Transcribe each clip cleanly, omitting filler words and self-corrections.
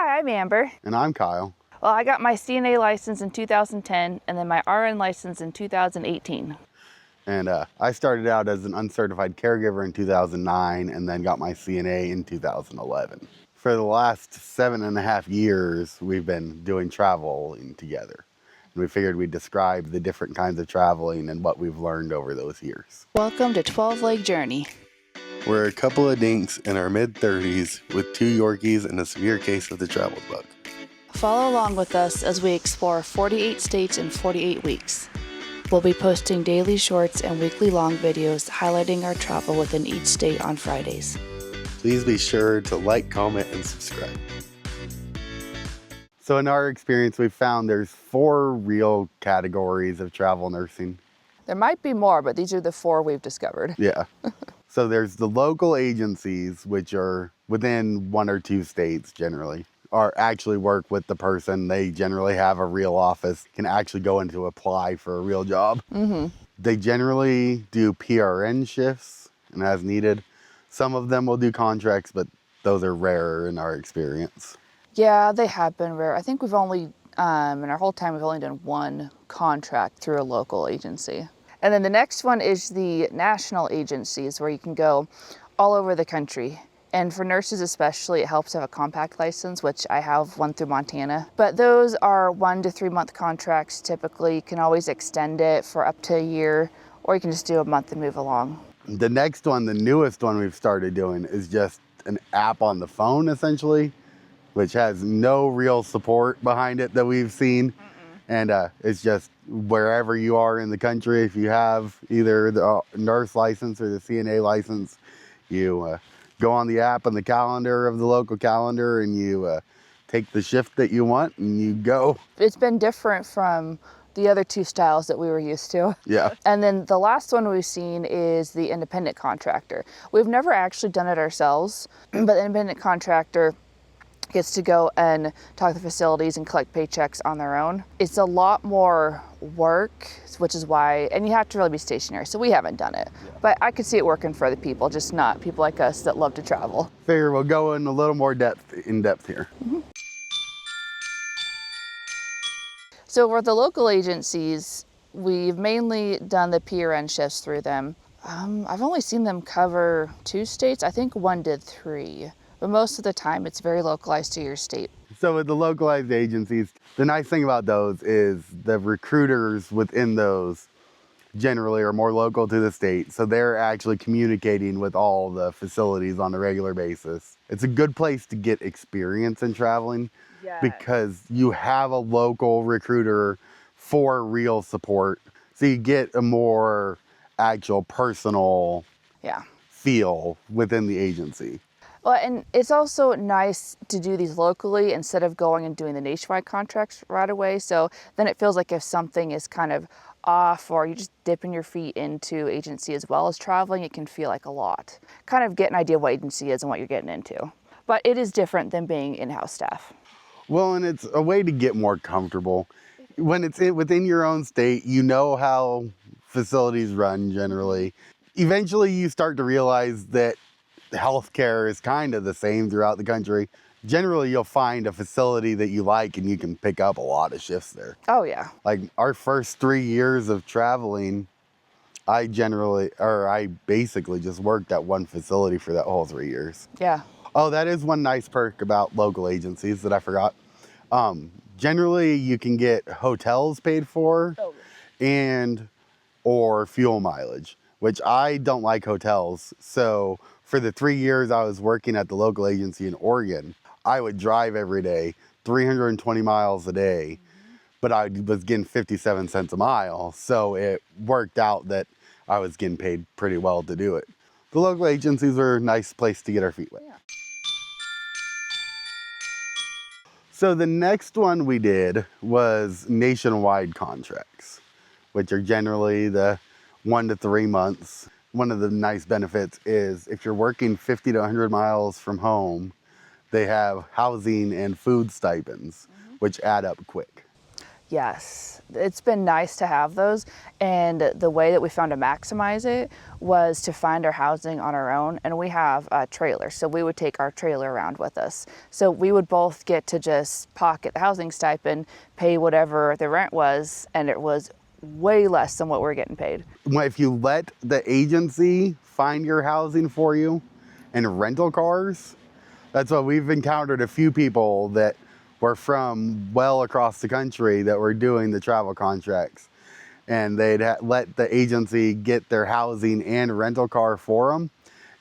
Hi, I'm Amber. And I'm Kyle. Well, I got my CNA license in 2010 and then my RN license in 2018. And I started out as an uncertified caregiver in 2009 and then got my CNA in 2011. For the last 7.5 years, we've been doing traveling together. And we figured we'd describe the different kinds of traveling and what we've learned over those years. Welcome to 12 Leg Journey. We're a couple of dinks in our mid-30s with 2 Yorkies and a severe case of the travel bug. Follow along with us as we explore 48 states in 48 weeks. We'll be posting daily shorts and weekly long videos highlighting our travel within each state on Fridays. Please be sure to like, comment, and subscribe. So in our experience, we've found there's 4 real categories of travel nursing. There might be more, but these are the 4 we've discovered. Yeah. So there's the local agencies, which are within 1 or 2 states generally, or actually work with the person. They generally have a real office, can actually go in to apply for a real job. Mm-hmm. They generally do PRN shifts and as needed. Some of them will do contracts, but those are rarer in our experience. Yeah, they have been rare. I think we've only, in our whole time, we've only done 1 contract through a local agency. And then the next one is the national agencies where you can go all over the country. And for nurses especially, it helps to have a compact license, which I have one through Montana. But those are 1 to 3 month contracts typically. You can always extend it for up to a year, or you can just do a month and move along. The next one, the newest one we've started doing, is just an app on the phone essentially, which has no real support behind it that we've seen. And it's just wherever you are in the country, if you have either the nurse license or the CNA license, you go on the app on the calendar of the local calendar and you take the shift that you want and you go. It's been different from the other 2 styles that we were used to. Yeah. And then the last one we've seen is the independent contractor. We've never actually done it ourselves, but the independent contractor gets to go and talk to facilities and collect paychecks on their own. It's a lot more work, which is why, and you have to really be stationary, so we haven't done it. Yeah. But I could see it working for other people, just not people like us that love to travel. Figure we'll go in a little more in depth here. Mm-hmm. So for the local agencies, we've mainly done the PRN shifts through them. I've only seen them cover 2 states. I think 1 did 3. But most of the time, it's very localized to your state. So with the localized agencies, the nice thing about those is the recruiters within those generally are more local to the state. So they're actually communicating with all the facilities on a regular basis. It's a good place to get experience in traveling. Yes. Because you have a local recruiter for real support. So you get a more actual personal feel within the agency. Well, and it's also nice to do these locally instead of going and doing the nationwide contracts right away. So then it feels like if something is kind of off or you're just dipping your feet into agency as well as traveling, it can feel like a lot. Kind of get an idea of what agency is and what you're getting into. But it is different than being in-house staff. Well, and it's a way to get more comfortable. When it's within your own state, you know how facilities run generally. Eventually you start to realize that healthcare is kind of the same throughout the country. Generally, you'll find a facility that you like and you can pick up a lot of shifts there. Oh, yeah. Like our first 3 years of traveling, I basically just worked at one facility for that whole 3 years. Yeah. Oh, that is one nice perk about local agencies that I forgot. Generally, you can get hotels paid for and or fuel mileage, which I don't like hotels. So for the 3 years I was working at the local agency in Oregon, I would drive every day, 320 miles a day, but I was getting 57 cents a mile. So it worked out that I was getting paid pretty well to do it. The local agencies are a nice place to get our feet wet. Yeah. So the next one we did was nationwide contracts, which are generally the 1 to 3 months. One of the nice benefits is if you're working 50 to 100 miles from home, they have housing and food stipends, which add up quick. Yes, it's been nice to have those, and the way that we found to maximize it was to find our housing on our own, and we have a trailer, so we would take our trailer around with us. So we would both get to just pocket the housing stipend, pay whatever the rent was, and it was way less than what we're getting paid. If you let the agency find your housing for you and rental cars, that's what we've encountered a few people that were from well across the country that were doing the travel contracts, and they'd let the agency get their housing and rental car for them,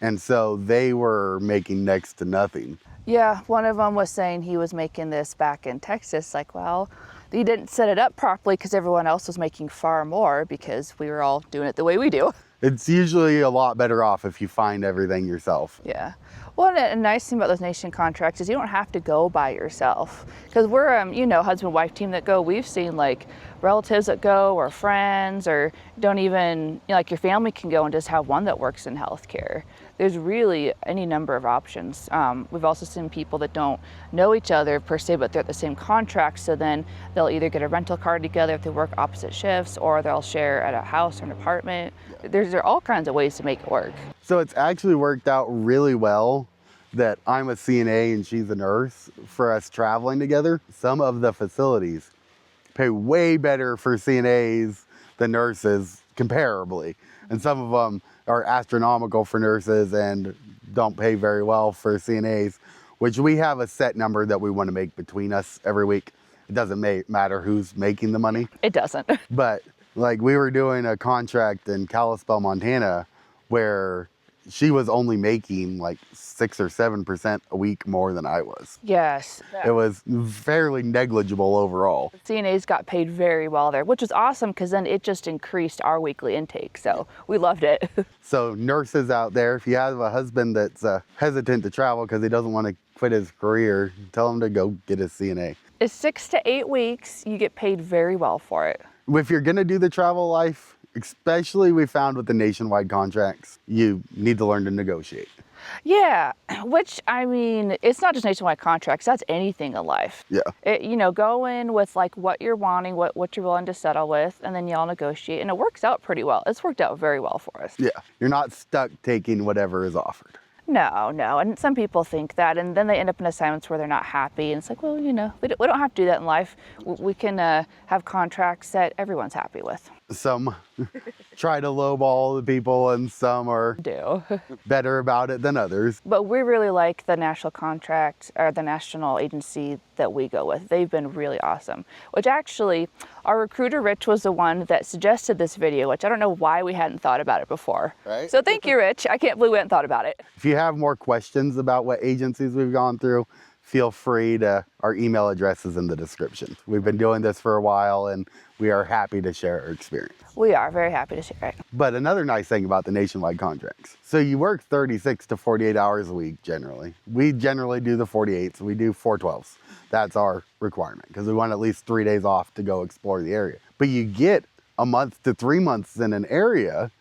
and so they were making next to nothing. Yeah, one of them was saying he was making this back in Texas, like, well, he didn't set it up properly because everyone else was making far more because we were all doing it the way we do. It's usually a lot better off if you find everything yourself. Yeah. Well, and a nice thing about those nation contracts is you don't have to go by yourself. Because we're, husband-wife team that go. We've seen like relatives that go, or friends, or don't even, like your family can go and just have one that works in healthcare. There's really any number of options. We've also seen people that don't know each other per se, but they're at the same contract. So then they'll either get a rental car together if they work opposite shifts, or they'll share at a house or an apartment. There are all kinds of ways to make it work. So it's actually worked out really well that I'm a CNA and she's a nurse for us traveling together. Some of the facilities pay way better for CNAs than nurses comparably. And some of them are astronomical for nurses and don't pay very well for CNAs, which we have a set number that we want to make between us every week. It doesn't matter who's making the money. It doesn't. But like we were doing a contract in Kalispell, Montana, where she was only making like 6 or 7% a week more than I was. Yes. It was fairly negligible overall. CNAs got paid very well there, which was awesome because then it just increased our weekly intake. So we loved it. So nurses out there, if you have a husband that's hesitant to travel because he doesn't want to quit his career, tell him to go get his CNA. It's 6 to 8 weeks. You get paid very well for it. If you're going to do the travel life, especially we found with the nationwide contracts, you need to learn to negotiate. Yeah, which, I mean, it's not just nationwide contracts, that's anything in life. Yeah. Go in with like what you're wanting, what you're willing to settle with, and then y'all negotiate, and it works out pretty well. It's worked out very well for us. Yeah, you're not stuck taking whatever is offered. No, and some people think that, and then they end up in assignments where they're not happy, and it's like, well, we don't have to do that in life. We can have contracts that everyone's happy with. Some try to lowball the people, and some are better about it than others. But we really like the national contract, or the national agency that we go with. They've been really awesome. Which actually, our recruiter Rich was the one that suggested this video, which I don't know why we hadn't thought about it before. Right. So thank you, Rich. I can't believe we hadn't thought about it. If you have more questions about what agencies we've gone through, feel free to, our email address is in the description. We've been doing this for a while and we are happy to share our experience. We are very happy to share it. But another nice thing about the nationwide contracts. So you work 36 to 48 hours a week generally. We generally do the 48, so we do 412s. That's our requirement because we want at least 3 days off to go explore the area. But you get a month to 3 months in an area,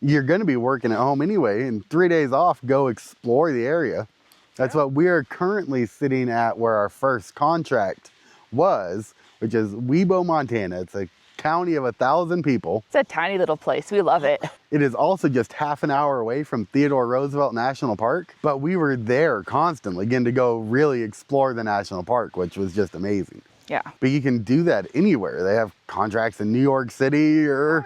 you're gonna be working at home anyway, and 3 days off, go explore the area. That's what we are currently sitting at where our first contract was, which is Webo, Montana. It's a county of 1,000 people. It's a tiny little place. We love it. It is also just half an hour away from Theodore Roosevelt National Park, but we were there constantly, getting to go really explore the national park, which was just amazing. Yeah. But you can do that anywhere. They have contracts in New York City or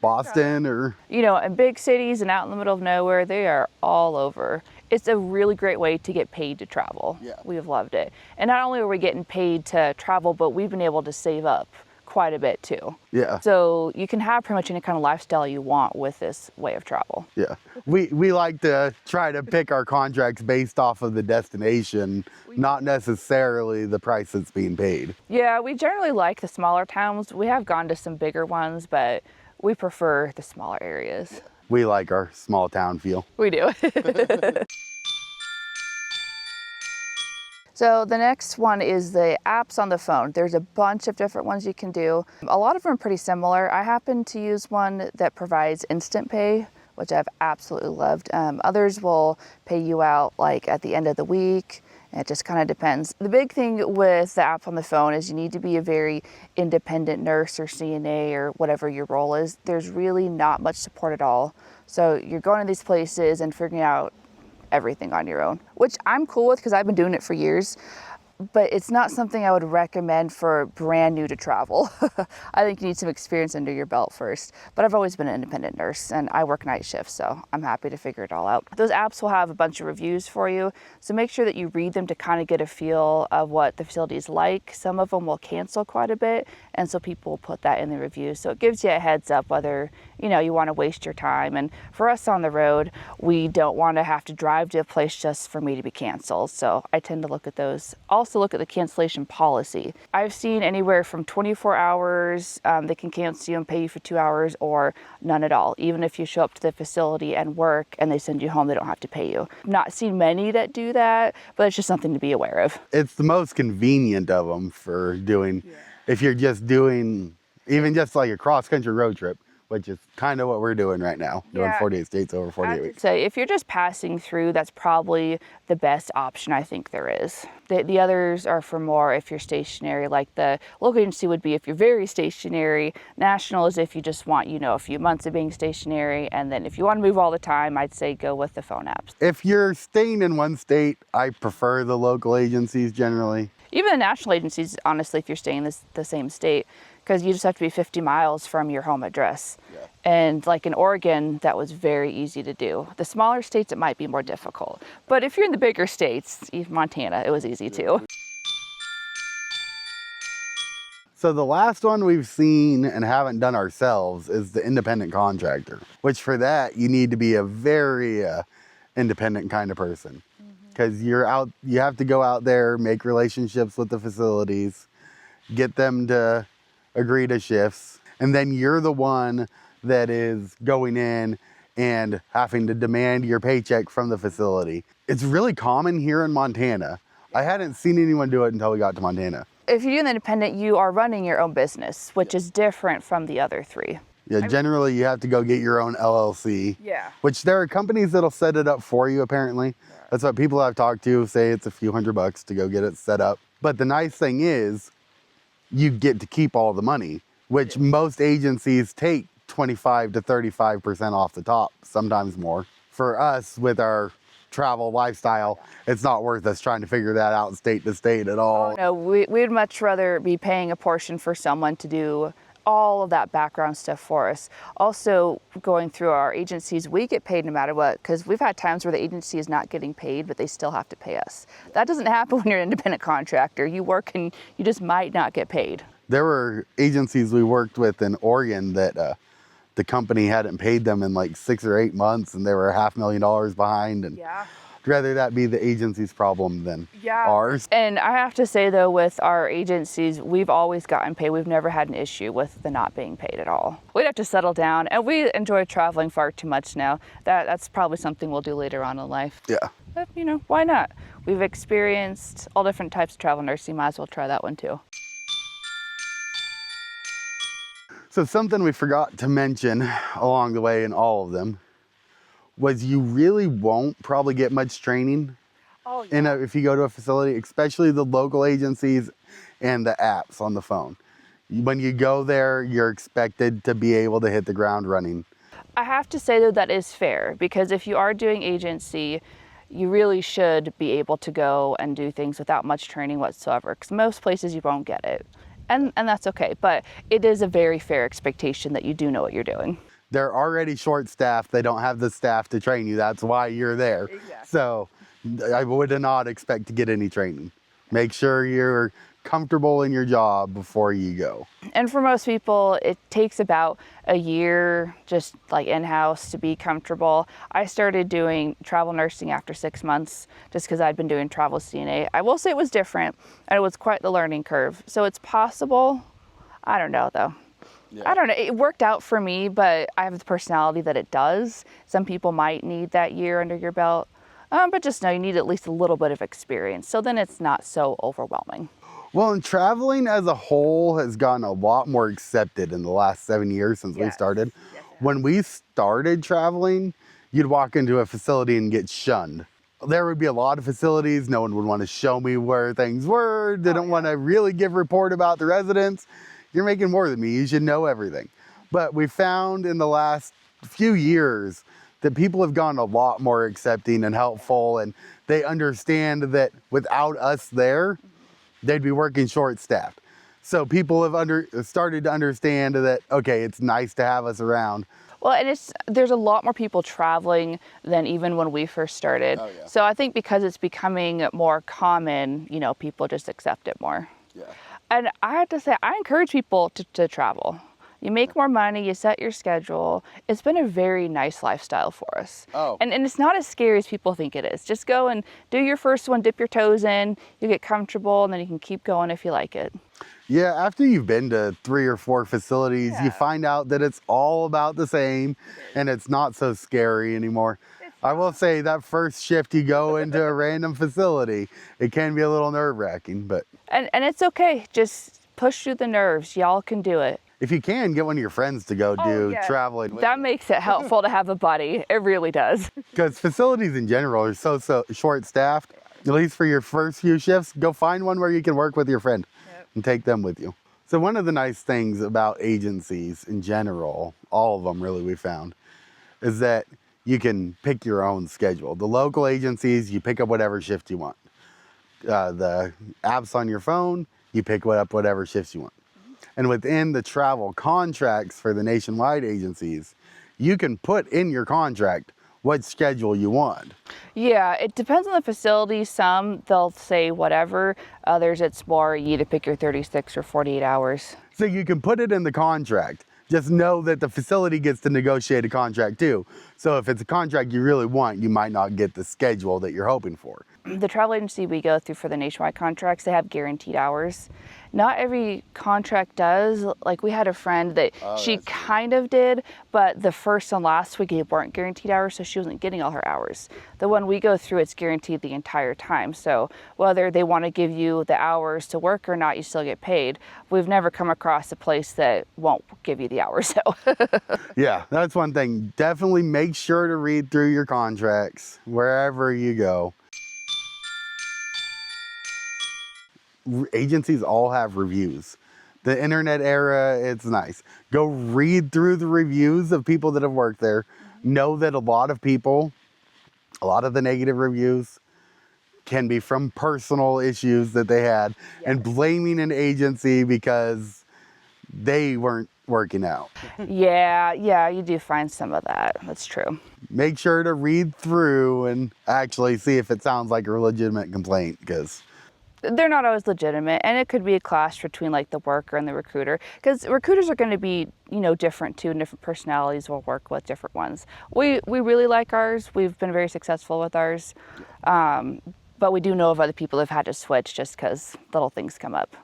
Boston or... in big cities and out in the middle of nowhere, they are all over. It's a really great way to get paid to travel. Yeah. We've loved it. And not only are we getting paid to travel, but we've been able to save up quite a bit too. Yeah. So you can have pretty much any kind of lifestyle you want with this way of travel. Yeah. We like to try to pick our contracts based off of the destination, not necessarily the price that's being paid. Yeah, we generally like the smaller towns. We have gone to some bigger ones, but we prefer the smaller areas. We like our small town feel. We do. So the next one is the apps on the phone. There's a bunch of different ones you can do. A lot of them are pretty similar. I happen to use one that provides instant pay, which I've absolutely loved. Others will pay you out like at the end of the week, It just kind of depends. The big thing with the app on the phone is you need to be a very independent nurse or CNA or whatever your role is. There's really not much support at all. So you're going to these places and figuring out everything on your own, which I'm cool with because I've been doing it for years. But it's not something I would recommend for brand new to travel. I think you need some experience under your belt first. But I've always been an independent nurse and I work night shifts, so I'm happy to figure it all out. Those apps will have a bunch of reviews for you, so make sure that you read them to kind of get a feel of what the facility is like. Some of them will cancel quite a bit, and so people will put that in the reviews. So it gives you a heads up whether you want to waste your time. And for us on the road, we don't want to have to drive to a place just for me to be canceled. So I tend to look at those. Also look at the cancellation policy. I've seen anywhere from 24 hours, they can cancel you and pay you for 2 hours, or none at all. Even if you show up to the facility and work and they send you home, they don't have to pay you. I've not seen many that do that, but it's just something to be aware of. It's the most convenient of them for doing, if you're just doing, even just like a cross-country road trip, which is kind of what we're doing right now, doing 48 states over 48 weeks. So if you're just passing through, that's probably the best option I think there is. The others are for more if you're stationary, like the local agency would be if you're very stationary. National is if you just want, a few months of being stationary. And then if you want to move all the time, I'd say go with the phone apps. If you're staying in one state, I prefer the local agencies generally. Even the national agencies, honestly, if you're staying in the same state, because you just have to be 50 miles from your home address. Yeah. And like in Oregon, that was very easy to do. The smaller states, it might be more difficult. But if you're in the bigger states, even Montana, it was easy too. So the last one we've seen and haven't done ourselves is the independent contractor, which for that, you need to be a very independent kind of person. Because you have to go out there, make relationships with the facilities, get them to agree to shifts, and then you're the one that is going in and having to demand your paycheck from the facility. It's really common here in Montana. I hadn't seen anyone do it until we got to Montana. If you're doing the independent, you are running your own business, which is different from the other three. Yeah, generally you have to go get your own LLC. Yeah. Which there are companies that'll set it up for you, apparently. That's what people I've talked to say. It's a few $100 to go get it set up. But the nice thing is you get to keep all the money, which most agencies take 25 to 35% off the top, sometimes more. For us, with our travel lifestyle, it's not worth us trying to figure that out state to state at all. Oh, no, we'd much rather be paying a portion for someone to do all of that background stuff for us. Also, going through our agencies, we get paid no matter what, because we've had times where the agency is not getting paid, but they still have to pay us. That doesn't happen when you're an independent contractor. You work and you just might not get paid. There were agencies we worked with in Oregon that the company hadn't paid them in like 6 or 8 months, and they were $500,000 behind. And I'd rather that be the agency's problem than ours. And I have to say though, with our agencies, we've always gotten paid. We've never had an issue with the not being paid at all. We'd have to settle down, and we enjoy traveling far too much now. That's probably something we'll do later on in life. Yeah. But why not? We've experienced all different types of travel nursing. Might as well try that one too. So something we forgot to mention along the way in all of them was you really won't probably get much training if you go to a facility, especially the local agencies and the apps on the phone. When you go there, you're expected to be able to hit the ground running. I have to say though, that is fair, because if you are doing agency, you really should be able to go and do things without much training whatsoever, because most places you won't get it. And that's okay, but it is a very fair expectation that you do know what you're doing. They're already short-staffed. They don't have the staff to train you. That's why you're there. Exactly. So I would not expect to get any training. Make sure you're comfortable in your job before you go. And for most people, it takes about a year just like in-house to be comfortable. I started doing travel nursing after 6 months just because I'd been doing travel CNA. I will say it was different, and it was quite the learning curve. So it's possible. I don't know though. Yeah. I don't know. It worked out for me, but I have the personality that it does. Some people might need that year under your belt, but just know you need at least a little bit of experience. So then it's not so overwhelming. Well, and traveling as a whole has gotten a lot more accepted in the last 7 years since we started. Yes, when we started traveling, you'd walk into a facility and get shunned there would be a lot of facilities. No one would want to show me where things were, didn't want to really give a report about the residents. You're making more than me, you should know everything. But we found in the last few years that people have gone a lot more accepting and helpful, and they understand that without us there, they'd be working short-staffed. So people have started to understand that, okay, it's nice to have us around. Well, and there's a lot more people traveling than even when we first started. Oh, yeah. So I think because it's becoming more common, you know, people just accept it more. Yeah. And I have to say, I encourage people to travel. You make more money, you set your schedule. It's been a very nice lifestyle for us. Oh. And it's not as scary as people think it is. Just go and do your first one, dip your toes in, you get comfortable, and then you can keep going if you like it. Yeah, after you've been to 3 or 4 facilities, you find out that it's all about the same and it's not so scary anymore. I will say that first shift you go into a random facility, it can be a little nerve-wracking, but... And it's okay, just push through the nerves, y'all can do it. If you can, get one of your friends to go do traveling with That makes it helpful to have a buddy, it really does. Because facilities in general are so short-staffed. At least for your first few shifts, go find one where you can work with your friend and take them with you. So one of the nice things about agencies in general, all of them really we found, is that you can pick your own schedule. The local agencies, you pick up whatever shift you want. The apps on your phone, you pick up whatever shifts you want. And within the travel contracts for the nationwide agencies, you can put in your contract what schedule you want. Yeah, it depends on the facility. Some, they'll say whatever. Others, it's more you to pick your 36 or 48 hours. So you can put it in the contract. Just know that the facility gets to negotiate a contract too. So if it's a contract you really want, you might not get the schedule that you're hoping for. The travel agency we go through for the nationwide contracts, they have guaranteed hours. Not every contract does. Like we had a friend that she kind of did, but the first and last week they weren't guaranteed hours, so she wasn't getting all her hours. The one we go through, it's guaranteed the entire time. So whether they want to give you the hours to work or not, you still get paid. We've never come across a place that won't give you the hours. So Yeah, that's one thing. Definitely make sure to read through your contracts wherever you go. Agencies all have reviews. The internet era, it's nice. Go read through the reviews of people that have worked there. Know that a lot of the negative reviews can be from personal issues that they had and blaming an agency because they weren't working out. yeah, you do find some of that. That's true. Make sure to read through and actually see if it sounds like a legitimate complaint, because they're not always legitimate, and it could be a clash between like the worker and the recruiter, because recruiters are going to be, you know, different too, and different personalities will work with different ones. We really like ours. We've been very successful with ours, but we do know of other people who've had to switch just because little things come up,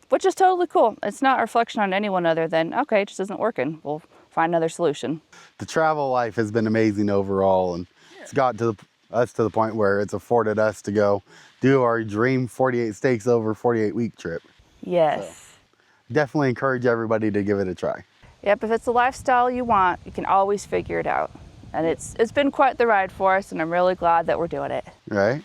which is totally cool. It's not a reflection on anyone other than, okay, it just isn't working, we'll find another solution. the travel life has been amazing overall, and it's got to us to the point where it's afforded us to go do our dream 48 stakes over 48-week trip. Yes. Definitely encourage everybody to give it a try. Yep, if it's the lifestyle you want, you can always figure it out. And it's been quite the ride for us, and I'm really glad that we're doing it. Right?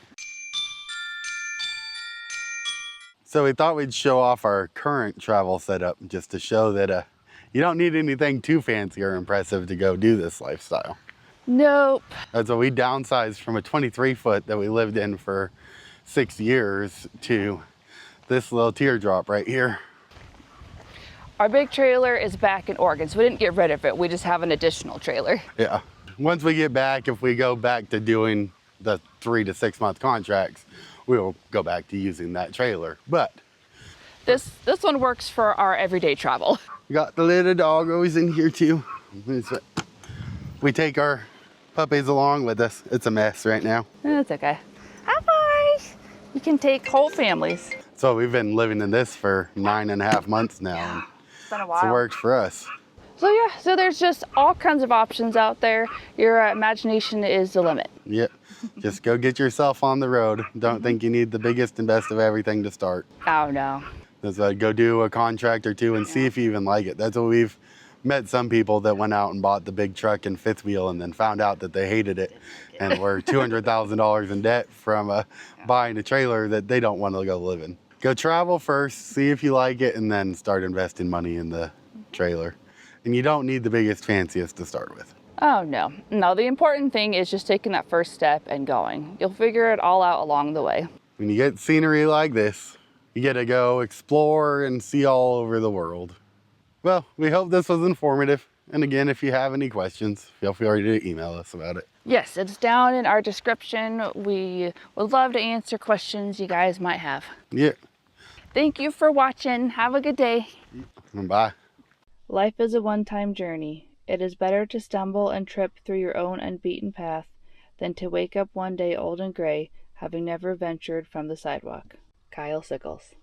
So we thought we'd show off our current travel setup just to show that you don't need anything too fancy or impressive to go do this lifestyle. Nope. And so we downsized from a 23-foot that we lived in for 6 years to this little teardrop right here. Our big trailer is back in Oregon, so we didn't get rid of it. We just have an additional trailer. Yeah. Once we get back, if we go back to doing the 3 to 6 month contracts, we'll go back to using that trailer. But This one works for our everyday travel. we got the little doggos in here too. We take our puppies along with us. It's a mess right now. That's okay. Hi! You can take whole families. So we've been living in this for 9.5 months now. It's been a So it while. works for us. So yeah, so there's just all kinds of options out there. Your imagination is the limit. Yep. Just go get yourself on the road. Don't think you need the biggest and best of everything to start. Oh no. That's why go do a contract or two and see if you even like it. That's what we've met some people that went out and bought the big truck and fifth wheel and then found out that they hated it and were $200,000 in debt from buying a trailer that they don't want to go live in. Go travel first, see if you like it, and then start investing money in the trailer. And you don't need the biggest, fanciest to start with. Oh, no. No, the important thing is just taking that first step and going. You'll figure it all out along the way. When you get scenery like this, you get to go explore and see all over the world. Well, we hope this was informative. And again, if you have any questions, feel free to email us about it. Yes, it's down in our description. We would love to answer questions you guys might have. Yeah. Thank you for watching. Have a good day. Bye. Life is a one-time journey. It is better to stumble and trip through your own unbeaten path than to wake up one day old and gray, having never ventured from the sidewalk. Kyle Sickles.